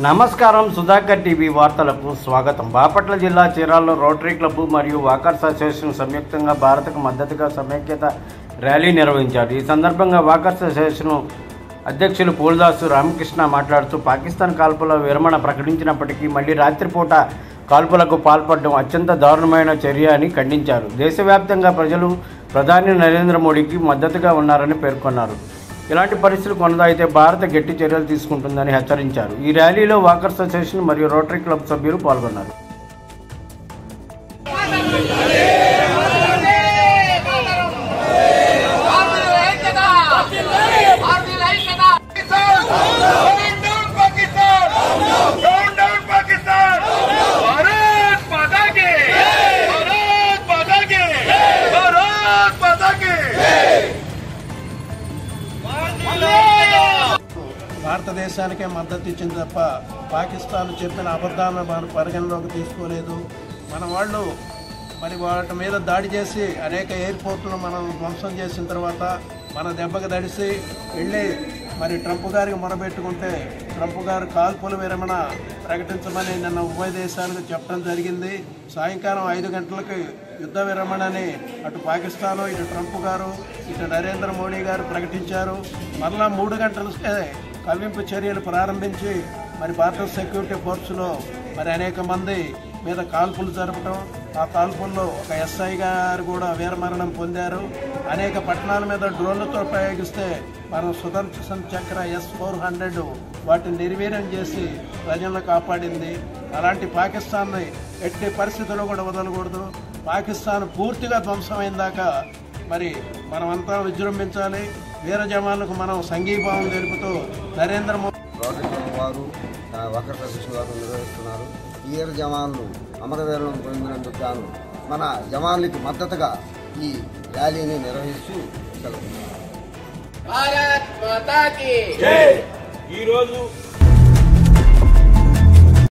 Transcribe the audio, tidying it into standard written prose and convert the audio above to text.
నమస్కారం. సుధాకర్ టీవీ వార్తలకు స్వాగతం. బాపట్ల జిల్లా చీరాల్లో రోటరీ క్లబ్ మరియు వాకర్స్ అసోసియేషన్ సంయుక్తంగా భారత్కు మద్దతుగా సమైక్యత ర్యాలీ నిర్వహించారు. ఈ సందర్భంగా వాకర్స్ అసోసియేషన్ అధ్యక్షులు పూలదాసు రామకృష్ణ మాట్లాడుతూ పాకిస్తాన్ కాల్పుల విరమణ ప్రకటించినప్పటికీ మళ్లీ రాత్రిపూట కాల్పులకు పాల్పడడం అత్యంత దారుణమైన చర్య అని ఖండించారు. దేశవ్యాప్తంగా ప్రజలు ప్రధాని నరేంద్ర మోడీకి మద్దతుగా ఉన్నారని పేర్కొన్నారు. ఇలాంటి పరిస్థితులు కొనసాగితే భారత గట్టి చర్యలు తీసుకుంటుందని హెచ్చరించారు. ఈ ర్యాలీలో వాకర్స్ అసోసియేషన్ మరియు రోటరీ క్లబ్ సభ్యులు పాల్గొన్నారు. భారతదేశానికే మద్దతు ఇచ్చింది తప్ప పాకిస్తాన్ చెప్పిన అబద్ధాలను మనం పరిగణలోకి తీసుకోలేదు. మన వాళ్ళు మరి వాటి మీద దాడి చేసి అనేక ఎయిర్పోర్ట్లను మనం ధ్వంసం చేసిన తర్వాత మన దెబ్బకు దడిసి వెళ్ళి మరి ట్రంప్ గారికి మొరబెట్టుకుంటే ట్రంప్ గారు కాల్పుల విరమణ ప్రకటించమని నిన్న ఉభయ దేశాలకు చెప్పడం జరిగింది. సాయంకాలం 5 గంటలకు యుద్ధ విరమణని అటు పాకిస్తాను, ఇటు ట్రంప్ గారు, ఇటు నరేంద్ర మోడీ గారు ప్రకటించారు. మరలా 3 గంటలకే కవ్వింపు చర్యలు ప్రారంభించి మరి బార్డర్ సెక్యూరిటీ ఫోర్స్లో మరి అనేక మంది మీద కాల్పులు జరపడం, ఆ కాల్పుల్లో ఒక ఎస్ఐ గారు కూడా వీరమరణం పొందారు. అనేక పట్టణాల మీద డ్రోన్లతో ప్రయోగిస్తే మనం సుదర్శన్ చక్ర S-400 వాటిని నిర్వీర్యం చేసి ప్రజలను కాపాడింది. అలాంటి పాకిస్తాన్ని ఎట్టి పరిస్థితుల్లో కూడా వదలకూడదు. పాకిస్తాన్ పూర్తిగా ధ్వంసమైందాక మరి మనమంతా విజృంభించాలి. వీర జవాన్లకు మనం సంఘీభావం తెలుపుతూ నరేంద్ర మోదీ వారు వాకర్స్ అసోసియేషన్ వారు నిర్వహిస్తున్నారు. ఈ వీర జవాన్లు అమరవీరులను పొందినందుకు గాను మన జవాన్లకి మద్దతుగా ఈ ర్యాలీని నిర్వహిస్తూ భారత్ మాతా కీ జై. ఈరోజు